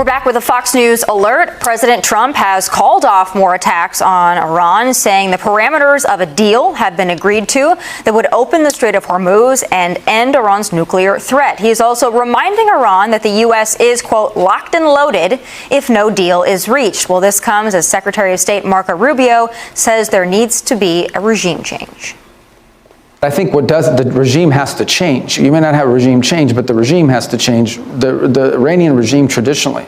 We're back with a Fox News alert. President Trump has called off more attacks on Iran, saying the parameters of a deal have been agreed to that would open the Strait of Hormuz and end Iran's nuclear threat. He is also reminding Iran that the U.S. is, quote, locked and loaded if no deal is reached. Well, this comes as Secretary of State Marco Rubio says there needs to be a regime change. I think the regime has to change. You may not have a regime change, but the regime has to change. The Iranian regime traditionally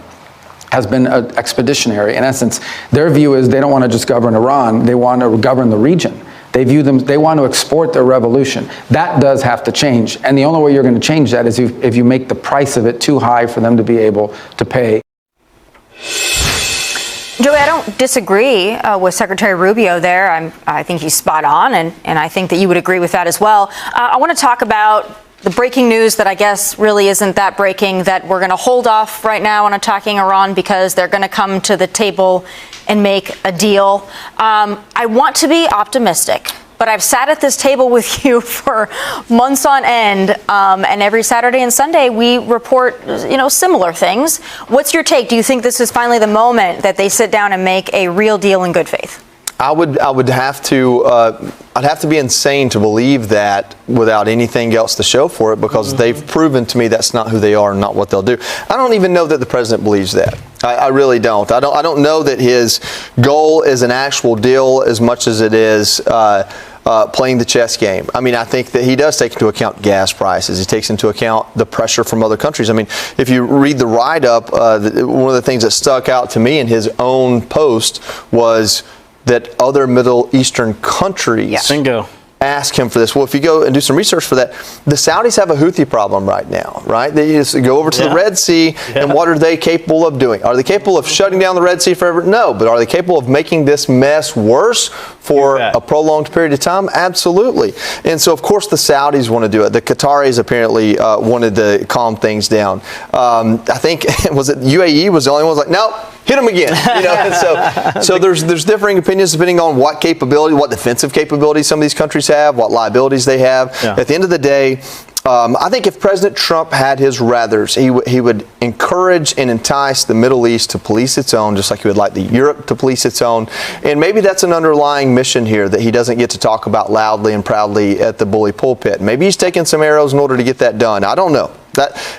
has been expeditionary. In essence, their view is they don't want to just govern Iran, they want to govern the region. They want to export their revolution. That does have to change. And the only way you're going to change that is if you make the price of it too high for them to be able to pay. Joey, I don't disagree with Secretary Rubio there. I think he's spot on, and I think that you would agree with that as well. I want to talk about the breaking news that I guess really isn't that breaking, that we're going to hold off right now on attacking Iran because they're going to come to the table and make a deal. I want to be optimistic, but I've sat at this table with you for months on end, and every Saturday and Sunday we report, similar things. What's your take? Do you think this is finally the moment that they sit down and make a real deal in good faith? I'd have to be insane to believe that without anything else to show for it, because they've proven to me that's not who they are and not what they'll do. I don't even know that the president believes that. I really don't. I don't know that his goal is an actual deal as much as it is playing the chess game. I mean, I think that he does take into account gas prices. He takes into account the pressure from other countries. I mean, if you read the write-up, one of the things that stuck out to me in his own post was that other Middle Eastern countries ask him for this. Well, if you go and do some research for that, the Saudis have a Houthi problem right now, right? They just go over to the Red Sea, and what are they capable of doing? Are they capable of shutting down the Red Sea forever? No, but are they capable of making this mess worse for a prolonged period of time? Absolutely. And so, of course, the Saudis want to do it. The Qataris apparently wanted to calm things down. I think, was it UAE was the only one who was like, no, hit them again. And so there's differing opinions depending on what capability, what defensive capabilities some of these countries have, what liabilities they have. At the end of the day, I think if President Trump had his rathers, he would encourage and entice the Middle East to police its own, just like he would like the Europe to police its own. And maybe that's an underlying mission here that he doesn't get to talk about loudly and proudly at the bully pulpit. Maybe he's taking some arrows in order to get that done. I don't know.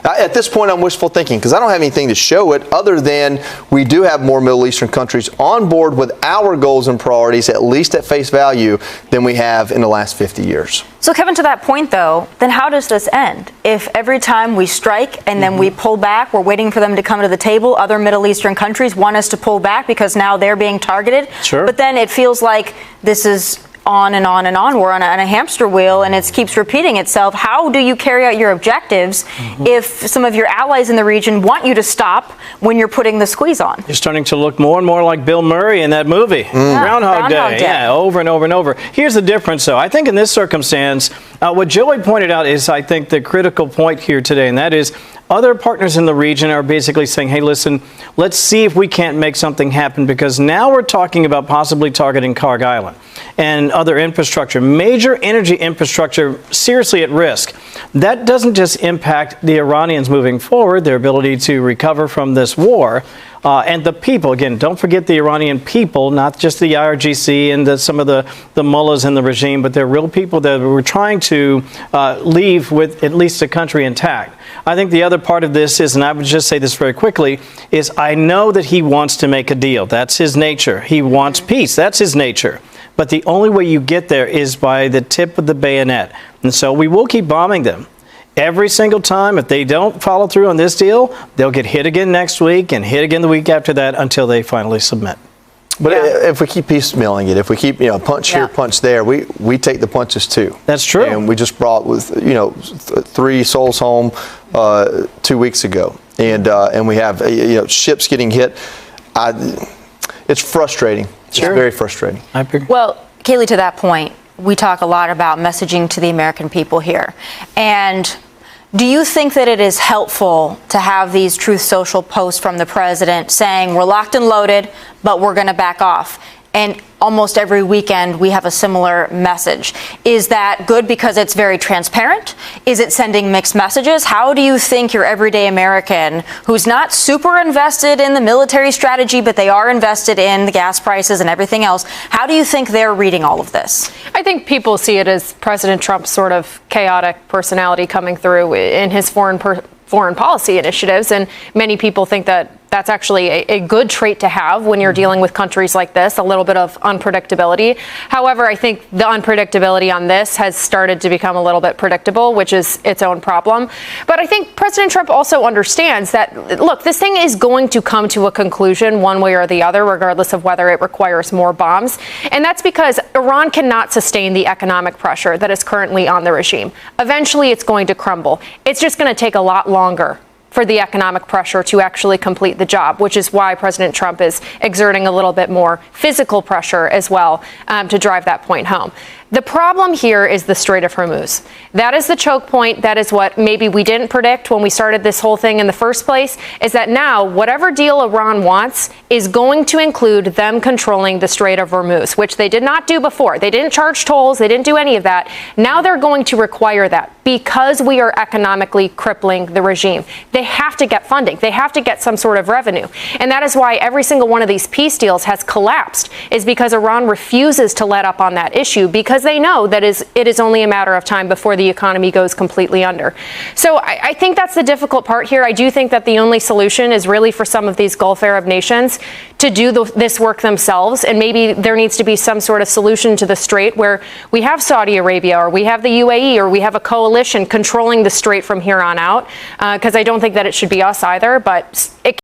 At this point, I'm wishful thinking because I don't have anything to show it other than we do have more Middle Eastern countries on board with our goals and priorities, at least at face value, than we have in the last 50 years. So, Kevin, to that point, though, then how does this end? If every time we strike and then we pull back, we're waiting for them to come to the table, other Middle Eastern countries want us to pull back because now they're being targeted. Sure. But then it feels like this is on and on and on. We're on a hamster wheel and it keeps repeating itself. How do you carry out your objectives if some of your allies in the region want you to stop when you're putting the squeeze on? You're starting to look more and more like Bill Murray in that movie, Groundhog Day. Yeah, over and over and over. Here's the difference, though. I think in this circumstance, what Joey pointed out is, I think, the critical point here today, and that is other partners in the region are basically saying, hey, listen, let's see if we can't make something happen, because now we're talking about possibly targeting Karg Island and other infrastructure, major energy infrastructure seriously at risk. That doesn't just impact the Iranians moving forward, their ability to recover from this war, and the people. Again, don't forget the Iranian people, not just the IRGC and some of the mullahs in the regime, but they're real people that were trying to leave with at least a country intact. I think the other part of this is, and I would just say this very quickly, is I know that he wants to make a deal. That's his nature. He wants peace. That's his nature. But the only way you get there is by the tip of the bayonet. And so we will keep bombing them. Every single time, if they don't follow through on this deal, they'll get hit again next week and hit again the week after that until they finally submit. But if we keep piecemealing it, if we keep, punch here, punch there, we take the punches too. That's true. And we just brought 3 souls home 2 weeks ago, and we have ships getting hit. It's frustrating. Sure. It's very frustrating. I agree. Well, Kaylee, to that point, we talk a lot about messaging to the American people here, and do you think that it is helpful to have these Truth Social posts from the president saying we're locked and loaded, but we're going to back off? and almost every weekend we have a similar message. Is that good because it's very transparent? Is it sending mixed messages? How do you think your everyday American, who's not super invested in the military strategy, but they are invested in the gas prices and everything else, how do you think they're reading all of this? I think people see it as President Trump's sort of chaotic personality coming through in his foreign policy initiatives, and many people think that that's actually a good trait to have when you're dealing with countries like this, a little bit of unpredictability. However, I think the unpredictability on this has started to become a little bit predictable, which is its own problem. But I think President Trump also understands that, look, this thing is going to come to a conclusion one way or the other, regardless of whether it requires more bombs. And that's because Iran cannot sustain the economic pressure that is currently on the regime. Eventually, it's going to crumble. It's just going to take a lot longer for the economic pressure to actually complete the job, which is why President Trump is exerting a little bit more physical pressure as well to drive that point home. The problem here is the Strait of Hormuz. That is the choke point. That is what maybe we didn't predict when we started this whole thing in the first place, is that now whatever deal Iran wants is going to include them controlling the Strait of Hormuz, which they did not do before. They didn't charge tolls. They didn't do any of that. Now they're going to require that because we are economically crippling the regime. They have to get funding. They have to get some sort of revenue. And that is why every single one of these peace deals has collapsed, is because Iran refuses to let up on that issue, because they know that it is only a matter of time before the economy goes completely under. So I think that's the difficult part here. I do think that the only solution is really for some of these Gulf Arab nations to do this work themselves. And maybe there needs to be some sort of solution to the Strait where we have Saudi Arabia or we have the UAE or we have a coalition controlling the Strait from here on out. Because I don't think that it should be us either. But it